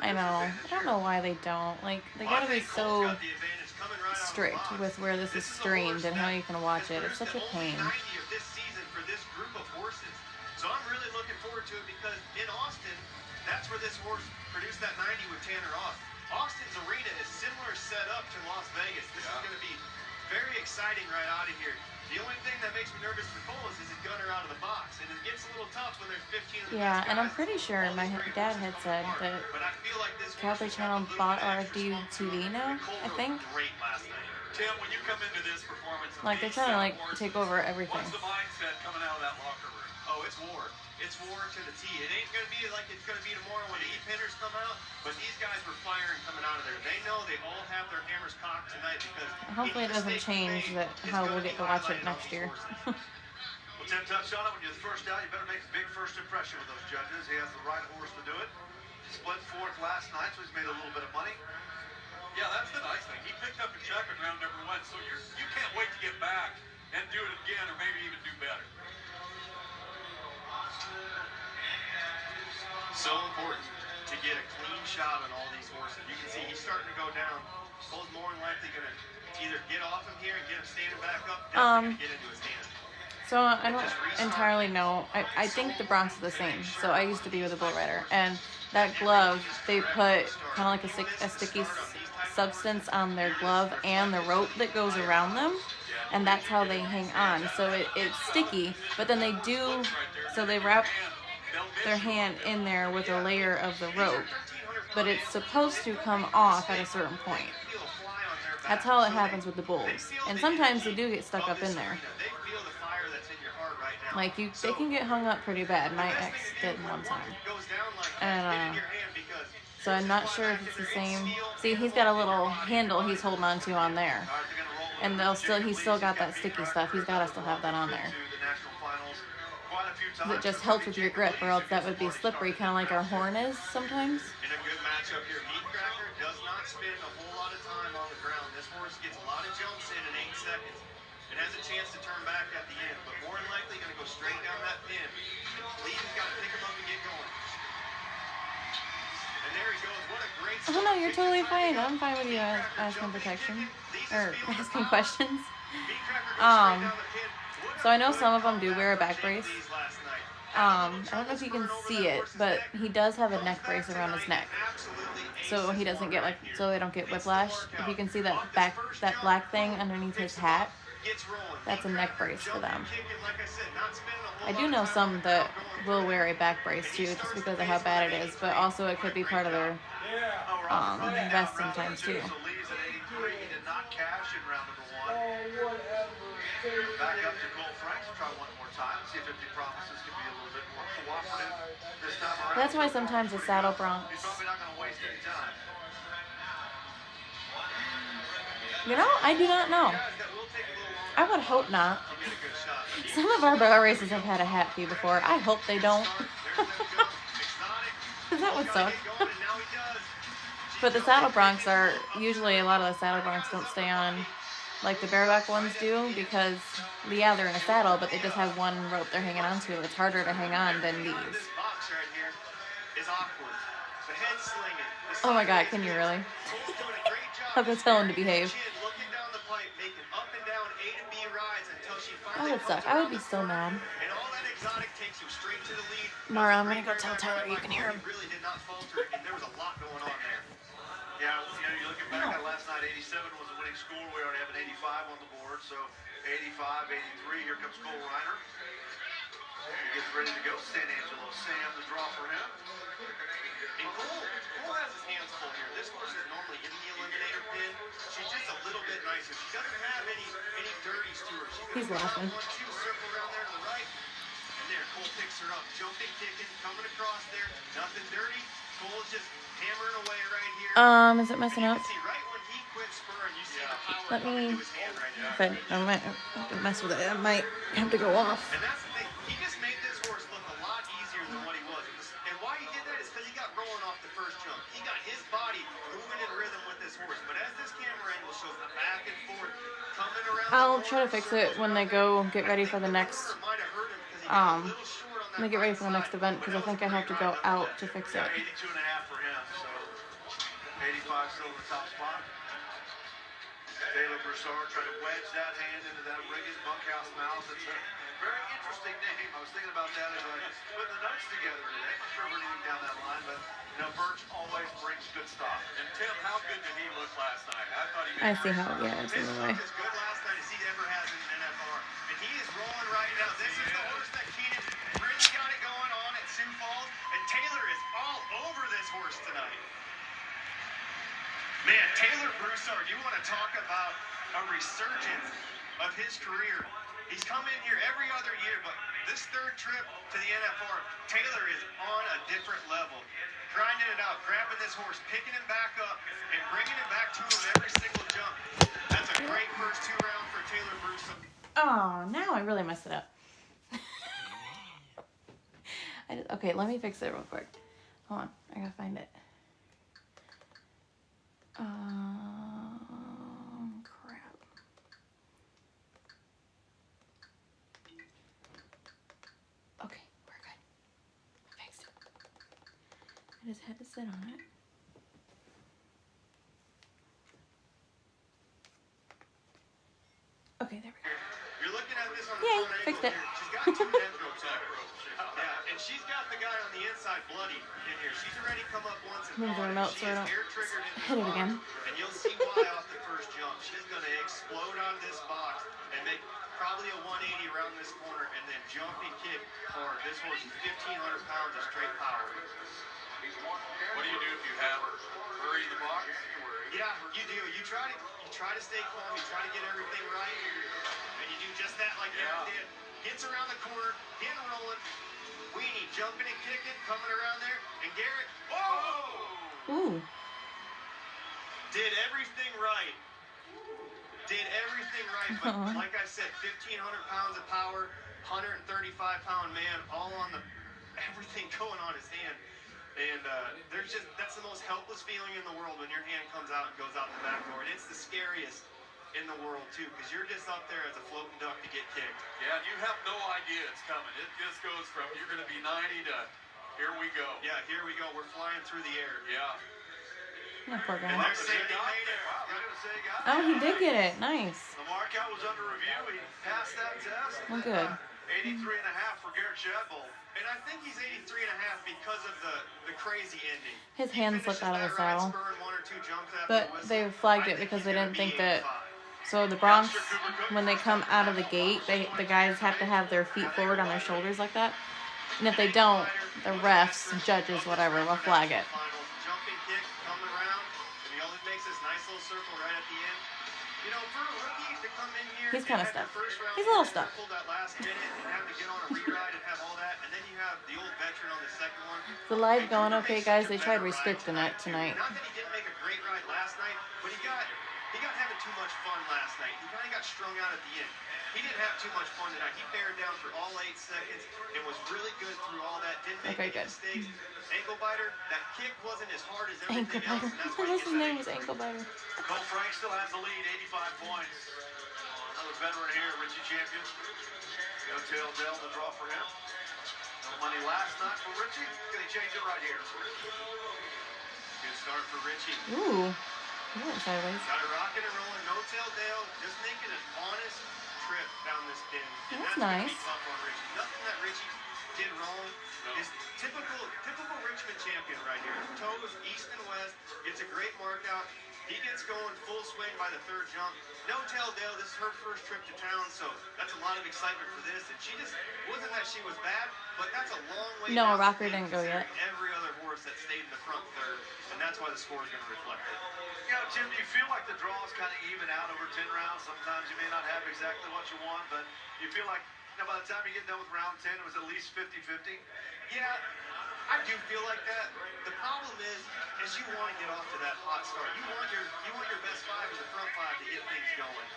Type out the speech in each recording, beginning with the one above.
I know. I don't know why they don't. Like, they gotta be so strict with where this is streamed and how you can watch it. It's such a pain. So I'm really looking forward to it because in Austin, that's where this horse produced that 90 with Tanner Ross. Austin's arena is similar setup to Las Vegas. This is going to be very exciting right out of here. The only thing that makes me nervous for Cole is his gunner out of the box, and it gets a little tough when there's 15 of the Yeah, and I'm pretty sure my dad had said that Cowboy Channel bought RDTV now, I think. Tim, when you come into this performance, like they're trying to like take over everything. What's the mindset coming out of that locker room? Oh, it's war. It's war to the T. It ain't going to be like it's going to be tomorrow when the E-Pinners come out, but these guys were firing coming out of there. They know they all have their hammers cocked tonight because hopefully it doesn't change that how we'll get to watch it next year. Well, Tim touched on it. When you're the first out, you better make a big first impression with those judges. He has the right horse to do it. Split fourth last night, so he's made a little bit of money. Yeah, that's the nice thing. He picked up a check in round number 1, so you can't wait to get back and do it again or maybe even do better. So important to get a clean shot on all these horses. You can see he's starting to go down. Cole's more than likely going to either get off him here and get him standing back up, definitely get into his hand. So I don't entirely know. I think the Broncs are the same. So I used to be with a bull rider, and that glove, they put kind of like a sticky substance on their glove and the rope that goes around them, and that's how they hang on. So it's sticky, but then they wrap their hand in there with a layer of the rope, but it's supposed to come off at a certain point. That's how it happens with the bulls, and sometimes they do get stuck up in there. Like they can get hung up pretty bad. My ex did one time, and so I'm not sure if it's the same. See, he's got a little handle he's holding on to on there, and he's still got that sticky stuff. He's got to still have that on there. It just helps with your grip, or else that would be slippery, kind of like our horn is sometimes. In a good matchup here, Meat Cracker does not spend a whole lot of time on the ground. This horse gets a lot of jumps in 8 seconds. It has a chance to turn back at the end, but more than likely going to go straight down that pin. Lee's got to pick him up and get going. And there he goes. What a great Oh no, you're totally fine. I'm fine with you asking protection or asking questions. So I know some of them do wear a back brace. I don't know if you can see it, but he does have a neck brace around his neck, so he doesn't get so they don't get whiplash. If you can see that black thing underneath his hat, that's a neck brace for them. I do know some that will wear a back brace too, just because of how bad it is, but also it could be part of their vest sometimes too. Back up to Cole Franks, try one more time, see if Empty Promises can be a little bit more cooperative this time around. That's why sometimes the saddle Broncs. He's probably not going to waste any time. You know, I do not know. I would hope not. Some of our barrel races have had a hat fee before. I hope they don't. Because that would suck. But the saddle Broncs are, usually a lot of the saddle Broncs don't stay on like the bareback ones do, because yeah, they're in a saddle, but they just have one rope they're hanging on to. It's harder to hang on than these. Oh my god, can you really? I'm gonna tell him to behave. That would suck. I would be so mad. Mara, I'm gonna go tell Tyler you can hear him. Yeah, you're looking back at last night, 87 was a winning score. We already have an 85 on the board, so 85, 83, here comes Cole Reiner. He gets ready to go. San Angelo, Sam, the draw for him. And Cole has his hands full here. This horse is normally in the eliminator pin. She's just a little bit nicer. She doesn't have any dirties to her. He's laughing. 1-2 circle around there to the right. And there, Cole picks her up. Jumping, kicking, coming across there. Nothing dirty. Cole's just hammering away right here. Is it messing up? Let me, if I might have to mess with it, I might have to go off. And that's the thing, he just made this horse look a lot easier than what he was. And why he did that is because he got rolling off the first jump. He got his body moving in rhythm with this horse. But as this camera angle shows the back and forth, coming around, I'll try to fix it when they go get ready for the next Let me get ready for the next event because I think I have to go out to fix it. Yeah, 82.5 for him. So 85 still in the top spot. Taylor Broussard tried to wedge that hand into that rigged bunkhouse mouth. It's a very interesting name. I was thinking about that as I put the notes together today. I'm sure we're anything down that line, but you know, Birch always brings good stuff. And Tim, how good did he look last night? I thought he I see how, yeah, it's in His the look way. as good last night as he ever has in an NFR. And he is rolling right now. This is the horse that Keenan really got it going on at Sioux Falls. And Taylor is all over this horse tonight. Man, Taylor Broussard, you want to talk about a resurgence of his career. He's come in here every other year, but this third trip to the NFR, Taylor is on a different level. Grinding it out, grabbing this horse, picking him back up, and bringing him back to him every single jump. That's a great first 2 rounds for Taylor Broussard. Oh, now I really messed it up. Okay, let me fix it real quick. Hold on, I gotta find it. Crap. Okay, we're good. I fixed it. I just had to sit on it. Okay, there we go. You're looking at this on the Yay, front angle fixed it. here. She's got 2 head ropes on her. Yeah, and she's got the guy on the inside bloody in here. She's already come up once and Move the gone. remote She so I is don't air-triggered in this hit it box, again. and you'll see why off the first jump. She's going to explode out of this box and make probably a 180 around this corner and then jump and kick hard. This horse is 1,500 pounds of straight power. What do you do if you have her? Hurry in the box? Yeah, you do. You try to stay calm. You try to get everything right, and you do just that like Garrett did. Gets around the corner, getting rolling. Weenie jumping and kicking, coming around there, and Garrett, Ooh. did everything right. Did everything right, but like I said, 1,500 pounds of power, 135-pound man, all on everything going on his hand. And that's the most helpless feeling in the world when your hand comes out and goes out the back door. And it's the scariest in the world too, because you're just up there as a floating duck to get kicked. Yeah, you have no idea it's coming. It just goes from you're going to be 90 to here we go. Yeah, here we go. We're flying through the air. Yeah. Oh, poor guy. And they're saying he made it. Wow, they're going to say he got it. Oh, he did get it. Nice. The markout was under review. He passed that test. Well, good. 83.5 for Garrett Shadbolt. And I think he's 83.5 because of the crazy ending. His hand slipped out of the saddle. But they flagged it because they didn't think that. So the Broncs, when they come out of the gate, the guys have to have their feet forward on their shoulders like that. And if they don't, the refs, judges, whatever, will flag it. Jumping kick, coming around, and he always makes this nice little circle right at the end. You know, for a rookie to come in here, He's kind of and stuck. have your first round He's a little stuck. pull that last minute and have to get on a reride and have all that, and then you have the old veteran on the second one. Is the live going okay, guys? They tried restricting it tonight. Not that he didn't make a great ride last night, but he got having too much fun last night. He kind of got strung out at the end. He didn't have too much fun tonight. He bared down for all 8 seconds and was really good through all that. Didn't make any mistakes. Ankle biter, that kick wasn't as hard as everything else. I guess his name was Ankle Biter. Cole Frank still has the lead, 85 points. Another veteran here, Richie Champion. No tail Dell to draw for him. No money last night for Richie. Can he change it right here? Good start for Richie. Ooh. He went sideways. Got it rocking and rolling. No tail Dale. Just making an honest trip down this pin. And That's gonna nice. be tough on Richie. Nothing that Richie did wrong. Is typical Richmond champion right here. Toes east and west. Gets a great mark out. He gets going full swing by the 3rd jump. No tail Dale. This is her first trip to town, so that's a lot of excitement for this. And she just wasn't that she was bad, but that's a long way. No, down Rocker the pin didn't go yet. Every other horse that stayed in the front 3rd, and that's why the score is going to reflect it. You know, Jim, do you feel like the draws kind of even out over 10 rounds? Sometimes you may not have exactly what you want, but you feel like, you know, by the time you get done with round 10, it was at least 50-50? Yeah, I do feel like that. The problem is you want to get off to that hot start. You want your best 5 in the front 5 to get things going.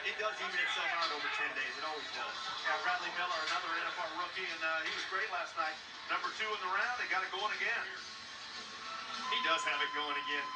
It does even itself out over 10 days. It always does. Yeah, Bradley Miller, another NFR rookie, and he was great last night. Number 2 in the round, they got it going again. He does have it going again.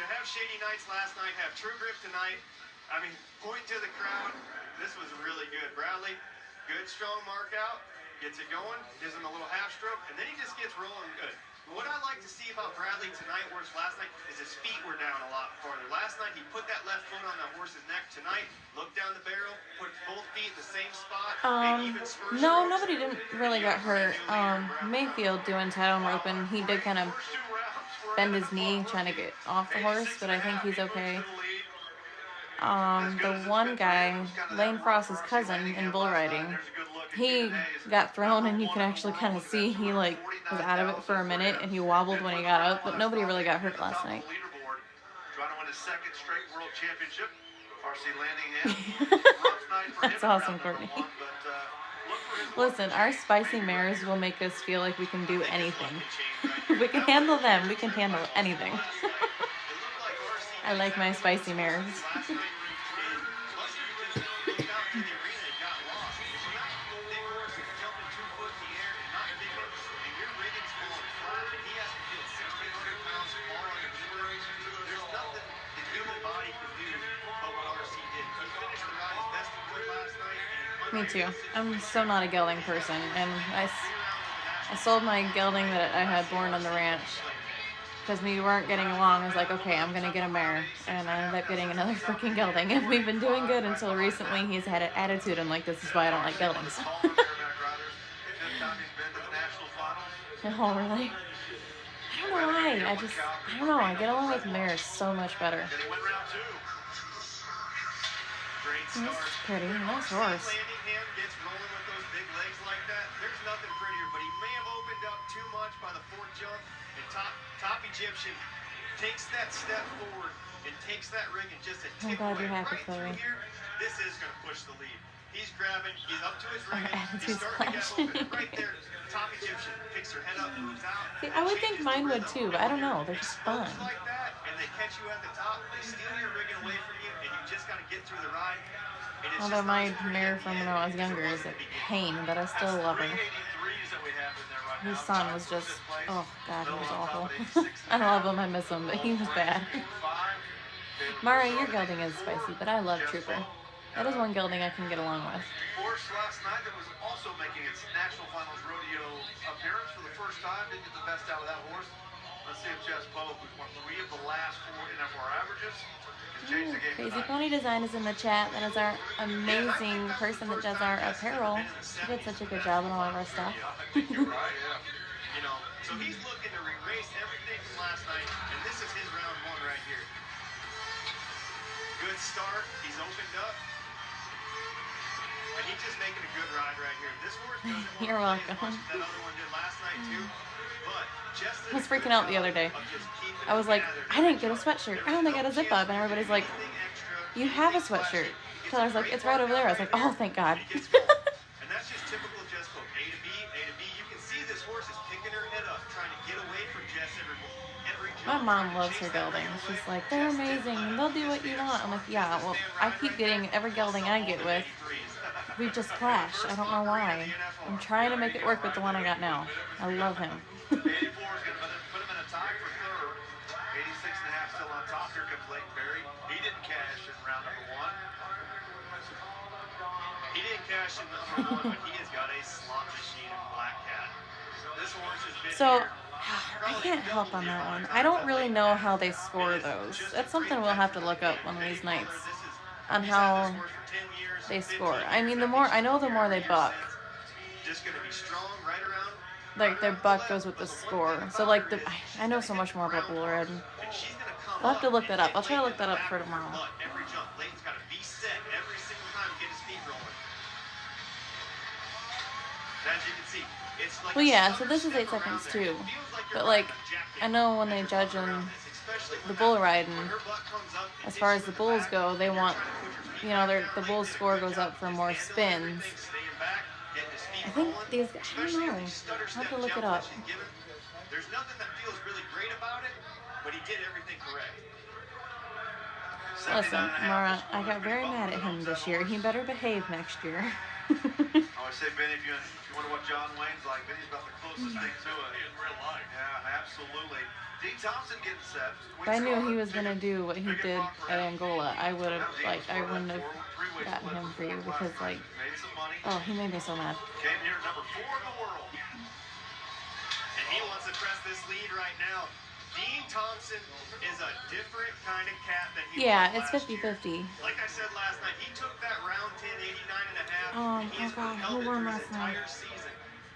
To have Shady Nights last night, have True Grip tonight, I mean, point to the crowd. This was really good. Bradley, good strong mark out. Gets it going, gives him a little half stroke, and then he just gets rolling good. What I like to see about Bradley tonight, whereas last night, is his feet were down a lot farther. Last night, he put that left foot on that horse's neck. Tonight, looked down the barrel, put both feet in the same spot. No, nobody didn't really get hurt. Mayfield doing title roping, he did kind of bend his knee trying to get off the horse, but I think he's okay. The one guy, Lane Frost's cousin in bull riding, he got thrown, and you can actually kind of see he like was out of it for a minute, and he wobbled when he got up, but nobody really got hurt last night. Trying to win his second straight world championship. RC landing in. That's awesome, Courtney. Listen, our spicy mares will make us feel like we can do anything. If we can handle them, we can handle anything. I like my spicy mares. Me too. I'm so not a gelding person, and I sold my gelding that I had born on the ranch because we weren't getting along. I was like, okay, I'm gonna get a mare, and I ended up getting another freaking gelding, and we've been doing good until recently. He's had an attitude, and like, this is why I don't like geldings. Oh, really? I don't know why. I don't know. I get along with mares so much better. That's pretty. Nice horse. Gets rolling with those big legs like that. There's nothing prettier, but he may have opened up too much by the fourth jump. And top Egyptian takes that step forward and takes that ring and just a tick away right through here. This is going to push the lead. He's grabbing. He's up to his ring. He's starting to get open right there. Top Egyptian picks her head up, moves out. See, I would think mine would too, but I don't know. They're just fun. Like that, and they catch you at the top. They steal your rigging away from you, and you just got to get through the ride. Although my mare from when I was younger is a pain, but I still love her. His son was just, oh God, he was awful. I love him, I miss him, but he was bad. Mara, your gelding is spicy, but I love Trooper. That is one gelding I can get along with. Horse last night that was also making its National Finals rodeo appearance for the first time. Didn't get the best out of that horse. Let's see if Jess Pope, who's won 3 of the last 4 NFR averages, Ooh, Crazy Pony Design is in the chat. That is our amazing person that does our apparel. She did such a good job on all of our stuff. You're right, yeah. You know, so he's looking to erase everything from last night, and this is his round 1 right here. Good start. He's opened up. And he's just making a good ride right here. This horse doesn't want You're welcome. as much as that other one did last night too. But just I was freaking out the other day. I was like, I didn't get a sweatshirt. I only got a zip up. And everybody's like, you have a sweatshirt. So I was like, it's right over there. I was like, oh, thank God. And that's just typical Jess Pope. A to B, A to B. You can see this horse is picking her head up, trying to get away from Jess every My mom loves her geldings. She's like, they're amazing. And they'll do what you want. I'm like, yeah, well, I keep getting every gelding I get with. We just clash. I don't know why. I'm trying to make it work with the one I got now. I love him. 84 is going to put him in a tie for third. 86.5 still on top. Here comes Leighton Berry. He didn't cash in round number 1. He didn't cash in number 1, but he has got a slot machine in Black Cat. This horse has been So, here. I can't help on that one. I don't really know how they score those. That's something we'll have to look up one of these nights. On how they score. I mean, the more they buck. Just going to be strong right around. Like, their buck goes with the score. So, like, I know so much more about bull riding. I'll have to look that up. I'll try to look that up for tomorrow. Every jump, Leighton's got to be set every single time to get his feet rolling. As you can see, it's like Well, yeah, so this is 8 seconds too. But, like, I know when they judge in the bull riding, as far as the bulls go, they want, you know, the bull score goes up for more spins. I think these, I don't know. I'll have to look it up. There's nothing that feels really great about it, but he did everything correct. Listen, Mara, I got very mad at him this year. He better behave next year. I always say, Benny, if you wonder what John Wayne's like, Benny's about the closest thing to it. In real life. Yeah, absolutely. Dean Thompson getting set. If I knew he was gonna do what he did at Angola, I would have I wouldn't have gotten him for you because oh, he made me so mad. Came here number 4 in the world. And he wants to press this lead right now. Dean Thompson is a different kind of cat than he Yeah, was it's last year. 50-50. Like I said last night, he took that round 10, 89.5, and he's God, held who it won through his last night? entire season.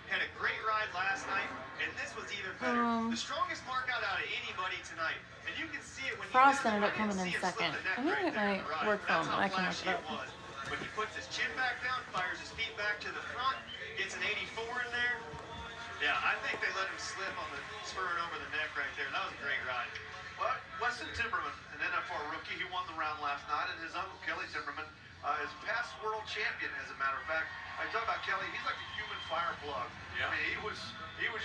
Had a great ride last night, and this was even better. The strongest mark out of anybody tonight. And you can see it when Frost you ended up coming in second. I'm gonna get my work phone, but I can look it up. When he puts his chin back down, fires his feet back to the front, gets an 84 in there. Yeah, I think they let him slip on the spurring over the neck right there. That was a great ride. Well, Weston Timberman, an NFR rookie, he won the round last night, and his uncle Kelly Timberman is past world champion. As a matter of fact, I talk about Kelly. He's like a human fire plug. Yeah. I mean, he was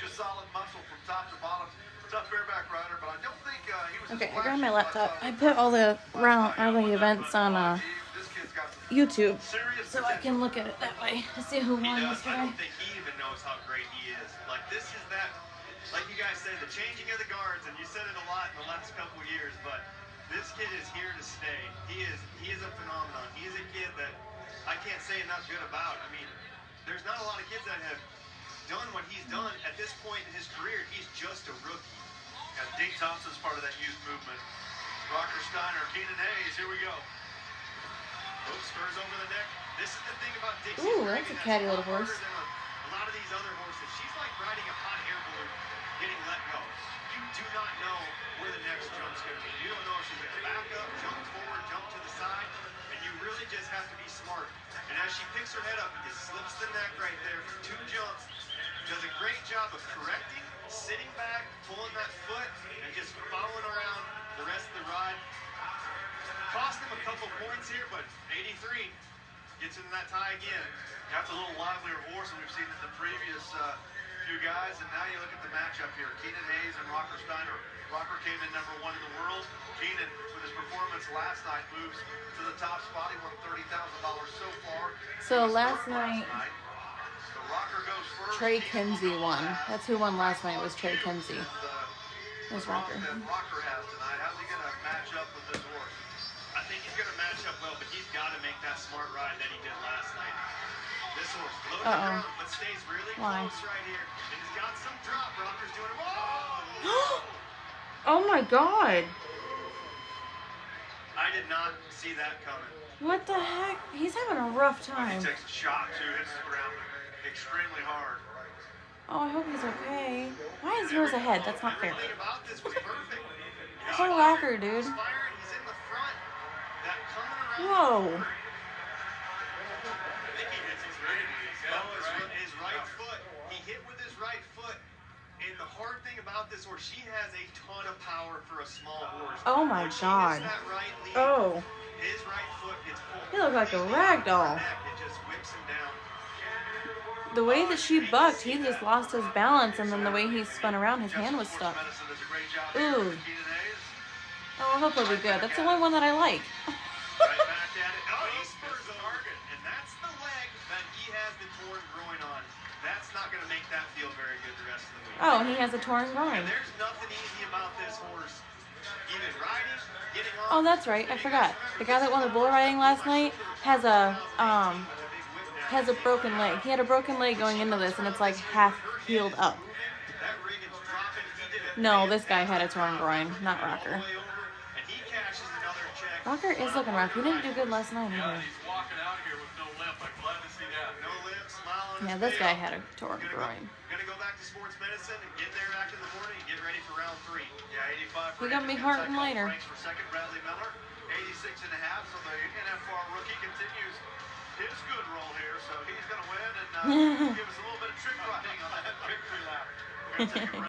just solid muscle from top to bottom. Tough bareback rider, but I don't think he was. Okay, I grabbed my laptop. I put all the events on This kid's got some YouTube, serious so I can look at it that way to see who He won does. I yesterday. don't think he even knows how great he is. Like, this is that, like you guys said, the changing of the guards, and you said it a lot in the last couple of years, but this kid is here to stay. He is a phenomenon. He is a kid that I can't say enough good about. I mean, there's not a lot of kids that have done what he's done at this point in his career. He's just a rookie. And Dean Thompson's part of that youth movement. Rocker Steiner, Keenan Hayes, here we go. Oops, spurs over the neck. This is the thing about Dixie. Ooh, that's a catty little horse. A lot of these other horses, she's like riding a hot air balloon getting let go. You do not know where the next jump's going to be. You don't know if she's going to back up, jump forward, jump to the side, and you really just have to be smart. And as she picks her head up, it just slips the neck right there for 2 jumps. Does a great job of correcting, sitting back, pulling that foot, and just following around the rest of the ride. Cost him a couple points here, but 83 gets into that tie again. That's a little livelier horse than we've seen in the previous few guys. And now you look at the matchup here. Keenan Hayes and Rocker Steiner. Rocker came in number 1 in the world. Keenan, with his performance last night, moves to the top spot. He won $30,000 so far. So last night, The Rocker goes first. Trey Kinsey won. That's who won last night, was Trey Kinsey. There's Rocker. That Rocker has tonight. How's he going to match up with this horse? I think he's going to match up well, but he's got to make that smart ride that he did last night. This horse low to the ground, but stays really Why? close right here. And he's got some drop. Rocker's doing it. Whoa! Oh my God! I did not see that coming. What the heck? He's having a rough He time. takes a shot, too. Hits the ground extremely hard. Oh, I hope he's okay. Why is yours ahead? That's not fair. Everything about this was perfect. Poor Rocker, dude. He's firing. He's in the front. That coming Whoa. around. I think he hits his right. His right foot. He hit with his right foot. And the hard thing about this horse, she has a ton of power for a small horse. Oh my When she God. hits that right lead, Oh. his right foot gets pulled. He looked like a rag doll. It just whips him down. The way that she bucked, he just lost his balance, and then the way he spun around, his hand was stuck. Medicine does a great job Ooh. here. Keenan Hayes. Oh, I hope he'll be good. That's the only one that I like. Right back at it. Oh, he spurs the target. And that's the leg that he has the torn groin on. That's not going to make that feel very good the rest of the week. Oh, he has a torn groin. And there's nothing easy about this horse. Even riding, getting on. Oh, that's right. I forgot. The guy that won the bull riding last night has a broken leg. He had a broken leg going into this, and it's like half healed up. That Reagan's dropping. He did it. No, this guy had a torn groin, not Rocker. And he cashes another check. Rocker is looking rough. He didn't do good last night Yeah, either. he's walking out of here with no limp. I'm glad to see that. No lip, smile on Yeah, his this face. guy had a torn groin. Gonna go back to sports medicine and get there back in the morning and get ready for round 3. Yeah, 85 for He gonna be Anthony. hurting Second later. ranks for second, Bradley Miller. 86.5, so the NFR rookie continues his good roll here. So he's going to win and give us a little bit of trick riding on that victory lap. We're gonna take a break.